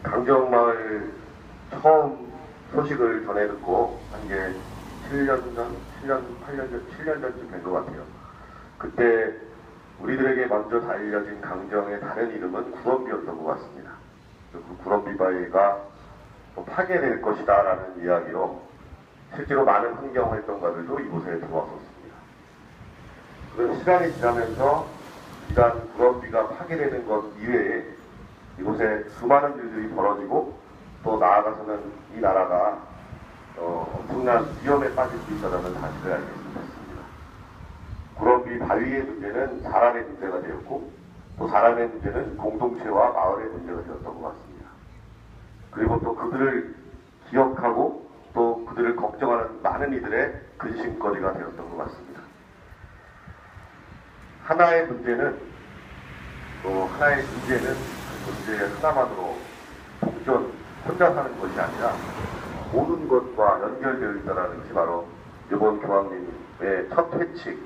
강정마을 처음 소식을 전해 듣고 한 게 7년 전, 7년 전쯤 된 것 같아요. 그때 우리들에게 먼저 알려진 강정의 다른 이름은 구럼비였던 것 같습니다. 그 구럼비바위가 파괴될 것이다 라는 이야기로 실제로 많은 환경활동가들도 이곳에 들어왔었습니다. 그런 시간이 지나면서 비단 구럼비가 파괴되는 것 이외에 이곳에 수많은 일들이 벌어지고 또 나아가서는 이 나라가 엄청난 위험에 빠질 수 있다는 사실을 알게 됐습니다. 구럼비 바위의 문제는 사람의 문제가 되었고 또 사람의 문제는 공동체와 마을의 문제가 되었던 것 같습니다. 그리고 또 그들을 기억하고 또 그들을 걱정하는 많은 이들의 근심거리가 되었던 것 같습니다. 하나의 문제는 그 문제 하나만으로 혼자 사는 것이 아니라 모든 것과 연결되어 있다는 것이 바로 이번 교황님의 첫 회칙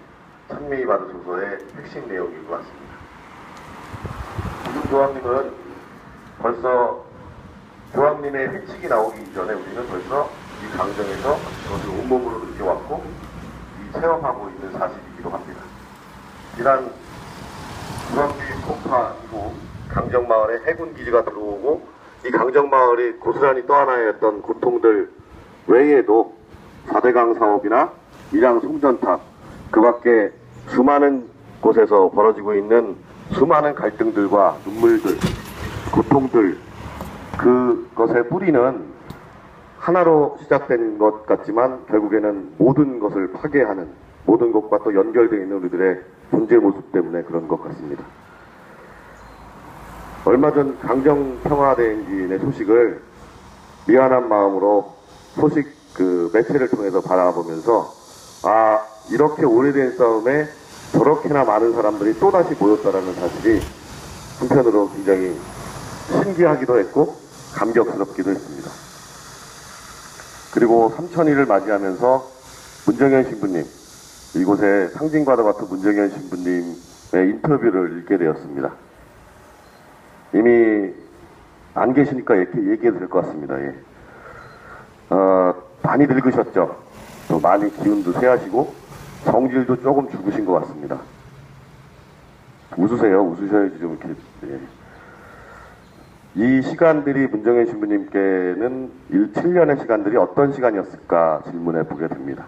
찬미히 받으소서의 핵심 내용인 것 같습니다. 지금 교황님은 벌써 교황님의 회칙이 나오기 이전에 우리는 벌써 이 강정에서 그것을 온몸으로 느껴왔고 이 체험하고 있는 사실이기도 합니다. 지난 구럼비 폭파 이후 강정마을에 해군기지가 들어오고 이 강정마을이 고스란히 떠안아야 했던 고통들 외에도 4대강 사업이나 밀양 송전탑 그 밖에 수많은 곳에서 벌어지고 있는 수많은 갈등들과 눈물들, 고통들 그것의 뿌리는 하나로 시작된 것 같지만 결국에는 모든 것을 파괴하는 모든 것과 또 연결되어 있는 우리들의 존재 모습 때문에 그런 것 같습니다. 얼마 전 강정평화대행진의 소식을 미안한 마음으로 매체를 통해서 바라보면서 이렇게 오래된 싸움에 저렇게나 많은 사람들이 또다시 모였다라는 사실이 한편으로 굉장히 신기하기도 했고 감격스럽기도 했습니다. 그리고 3,000일을 맞이하면서 문정현 신부님, 이곳에 상징과도 같은 문정현 신부님의 인터뷰를 읽게 되었습니다. 이미 안 계시니까 이렇게 얘기해도 될 것 같습니다. 예. 많이 늙으셨죠? 또 많이 기운도 쇠하시고 성질도 조금 죽으신 것 같습니다. 웃으세요. 웃으셔야지 좀 이렇게. 예. 이 시간들이 문정현 신부님께는 7년의 시간들이 어떤 시간이었을까 질문해 보게 됩니다.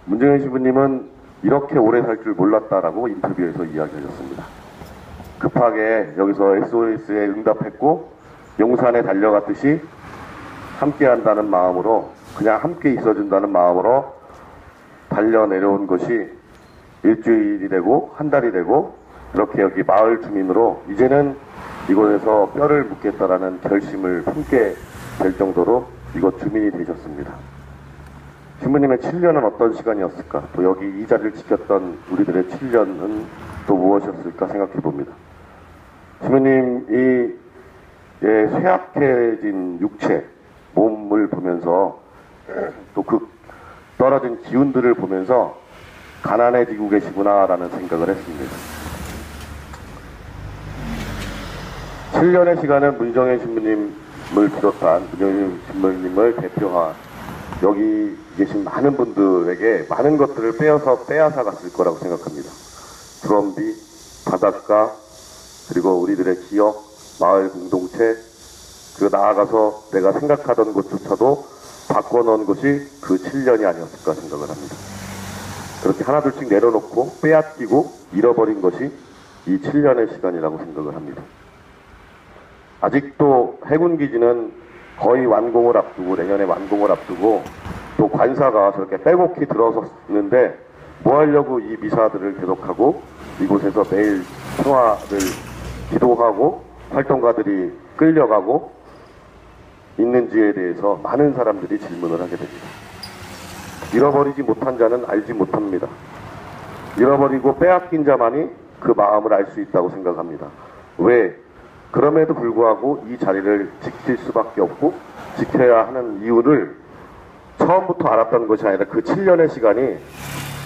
문정현 신부님은 이렇게 오래 살 줄 몰랐다라고 인터뷰에서 이야기하셨습니다. 급하게 여기서 SOS에 응답했고 용산에 달려갔듯이 함께 한다는 마음으로 그냥 함께 있어준다는 마음으로 달려 내려온 것이 일주일이 되고 한 달이 되고 이렇게 여기 마을 주민으로 이제는 이곳에서 뼈를 묻겠다라는 결심을 품게 될 정도로 이곳 주민이 되셨습니다. 신부님의 7년은 어떤 시간이었을까? 또 여기 이 자리를 지켰던 우리들의 7년은 또 무엇이었을까 생각해 봅니다. 신부님이 쇠약해진 육체, 몸을 보면서 또 그 떨어진 기운들을 보면서 가난해지고 계시구나라는 생각을 했습니다. 7년의 시간은 문정현 신부님을 비롯한 문정현 신부님을 대표한 여기 계신 많은 분들에게 많은 것들을 빼앗아 갔을 거라고 생각합니다. 구럼비, 바닷가, 그리고 우리들의 기억, 마을 공동체, 그리고 나아가서 내가 생각하던 것조차도 바꿔놓은 것이 그 7년이 아니었을까 생각을 합니다. 그렇게 하나둘씩 내려놓고 빼앗기고 잃어버린 것이 이 7년의 시간이라고 생각을 합니다. 아직도 해군기지는 거의 완공을 앞두고 내년에 완공을 앞두고 또 관사가 저렇게 빼곡히 들어섰는데 뭐 하려고 이 미사들을 계속하고 이곳에서 매일 평화를 기도하고 활동가들이 끌려가고 있는지에 대해서 많은 사람들이 질문을 하게 됩니다. 잃어버리지 못한 자는 알지 못합니다. 잃어버리고 빼앗긴 자만이 그 마음을 알 수 있다고 생각합니다. 왜? 그럼에도 불구하고 이 자리를 지킬 수밖에 없고 지켜야 하는 이유를 처음부터 알았던 것이 아니라 그 7년의 시간이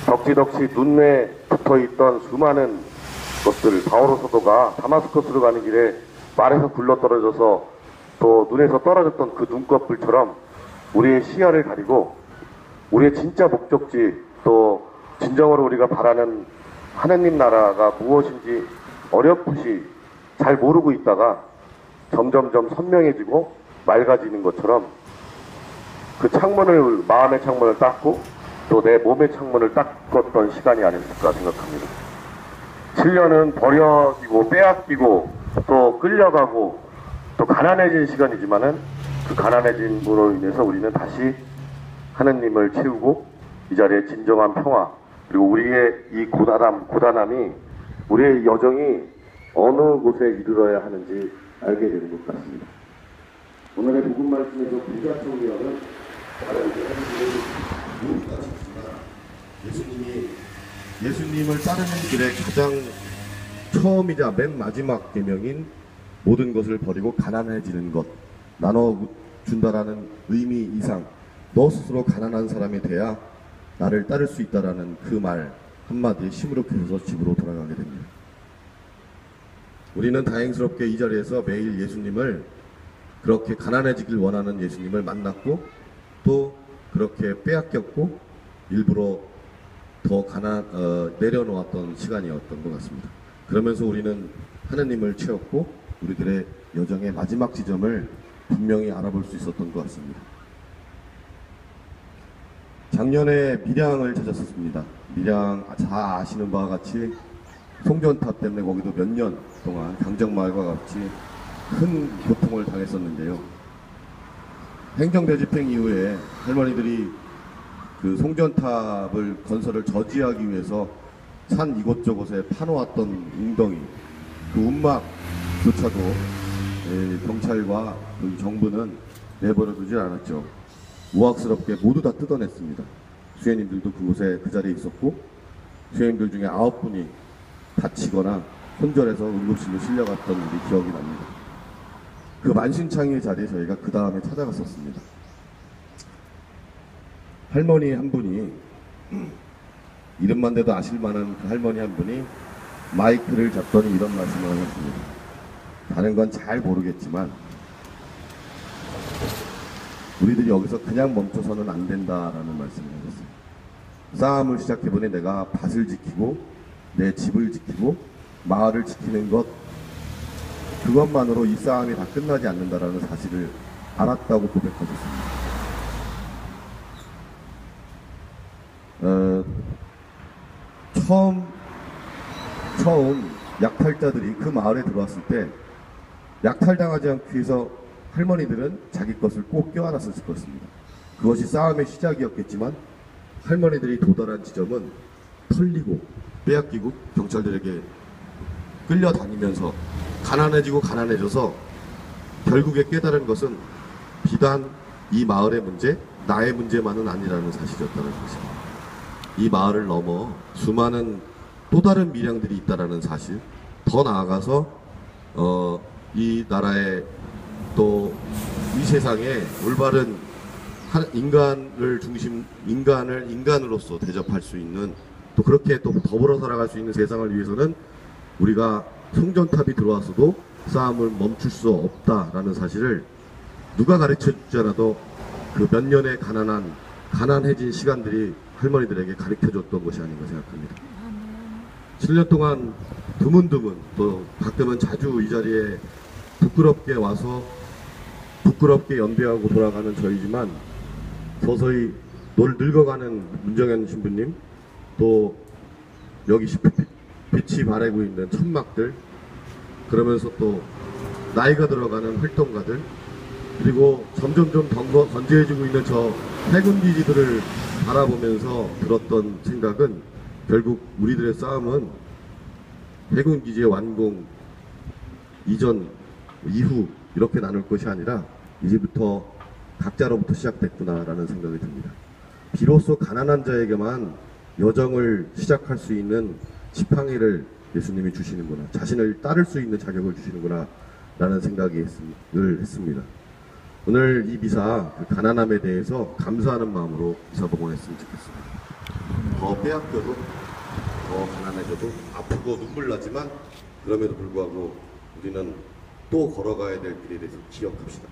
덕지덕지 눈에 붙어있던 수많은 것들, 바오로 사도가 다마스커스로 가는 길에 말에서 굴러떨어져서 또 눈에서 떨어졌던 그 눈꺼풀처럼 우리의 시야를 가리고 우리의 진짜 목적지 또 진정으로 우리가 바라는 하느님 나라가 무엇인지 어렴풋이 잘 모르고 있다가 점점점 선명해지고 맑아지는 것처럼 그 창문을, 마음의 창문을 닦고 또 내 몸의 창문을 닦았던 시간이 아니었을까 생각합니다. 7년은 버려지고 빼앗기고 또 끌려가고 또 가난해진 시간이지만은 그 가난해짐으로 인해서 우리는 다시 하느님을 채우고 이 자리에 진정한 평화 그리고 우리의 이 고단함이 우리의 여정이 어느 곳에 이르러야 하는지 알게 되는 것 같습니다. 오늘의 복음 말씀에서 부자 청년은 예수님을 따르는 길의 가장 처음이자 맨 마지막 계명인 모든 것을 버리고 가난해지는 것 나눠준다라는 의미 이상 너 스스로 가난한 사람이 돼야 나를 따를 수 있다라는 그 말 한마디에 시무룩해져서 집으로 돌아가게 됩니다. 우리는 다행스럽게 이 자리에서 매일 예수님을 그렇게 가난해지길 원하는 예수님을 만났고 또 그렇게 빼앗겼고 일부러 더 내려놓았던 시간이었던 것 같습니다. 그러면서 우리는 하느님을 채웠고 우리들의 여정의 마지막 지점을 분명히 알아볼 수 있었던 것 같습니다. 작년에 밀양을 찾았었습니다. 밀양 다 아시는 바와 같이 송전탑 때문에 거기도 몇 년 동안 강정마을과 같이 큰 고통을 당했었는데요. 행정대집행 이후에 할머니들이 그 송전탑을 건설을 저지하기 위해서 산 이곳저곳에 파놓았던 웅덩이 그 움막조차도 경찰과 그 정부는 내버려 두지 않았죠. 우악스럽게 모두 다 뜯어냈습니다. 수혜님들도 그곳에 그 자리에 있었고 수혜님들 중에 9분이 다치거나 혼절해서 응급실로 실려갔던 일이 기억이 납니다. 그 만신창이의 자리에 저희가 그 다음에 찾아갔었습니다. 할머니 한 분이 이름만 대도 아실만한 그 할머니 한 분이 마이크를 잡더니 이런 말씀을 하셨습니다. 다른 건 잘 모르겠지만 우리들이 여기서 그냥 멈춰서는 안 된다라는 말씀을 하셨어요. 싸움을 시작해보니 내가 밭을 지키고 내 집을 지키고 마을을 지키는 것 그것만으로 이 싸움이 다 끝나지 않는다라는 사실을 알았다고 고백하셨습니다. 처음 약탈자들이 그 마을에 들어왔을 때 약탈당하지 않기 위해서 할머니들은 자기 것을 꼭 껴안았을 것입니다. 그것이 싸움의 시작이었겠지만 할머니들이 도달한 지점은 털리고 빼앗기고 경찰들에게 끌려다니면서 가난해지고 가난해져서 결국에 깨달은 것은 비단 이 마을의 문제, 나의 문제만은 아니라는 사실이었다는 것입니다. 이 마을을 넘어 수많은 또 다른 밀양들이 있다라는 사실, 더 나아가서 이 나라의 또 이 세상에 올바른 인간을 인간으로서 대접할 수 있는 또 그렇게 또 더불어 살아갈 수 있는 세상을 위해서는 우리가 송전탑이 들어왔어도 싸움을 멈출 수 없다라는 사실을 누가 가르쳐 주지 않아도 그 몇 년의 가난해진 시간들이 할머니들에게 가르쳐 줬던 것이 아닌가 생각합니다. 7년 동안 드문드문 또 가끔은 자주 이 자리에 부끄럽게 와서 부끄럽게 연배하고 돌아가는 저희지만 서서히 늙어가는 문정현 신부님 또 여기 빛이 바래고 있는 천막들 그러면서 또 나이가 들어가는 활동가들 그리고 점점좀 건재해지고 있는 저 해군기지들을 바라보면서 들었던 생각은 결국 우리들의 싸움은 해군기지의 완공 이전 이후 이렇게 나눌 것이 아니라 이제부터 각자로부터 시작됐구나라는 생각이 듭니다. 비로소 가난한 자에게만 여정을 시작할 수 있는 지팡이를 예수님이 주시는구나, 자신을 따를 수 있는 자격을 주시는구나 라는 생각을 했습니다. 오늘 이 미사 그 가난함에 대해서 감사하는 마음으로 미사 복원했으면 좋겠습니다. 더 빼앗겨도 더 가난해져도 아프고 눈물 나지만 그럼에도 불구하고 우리는 또 걸어가야 될 길에 대해서 기억합시다.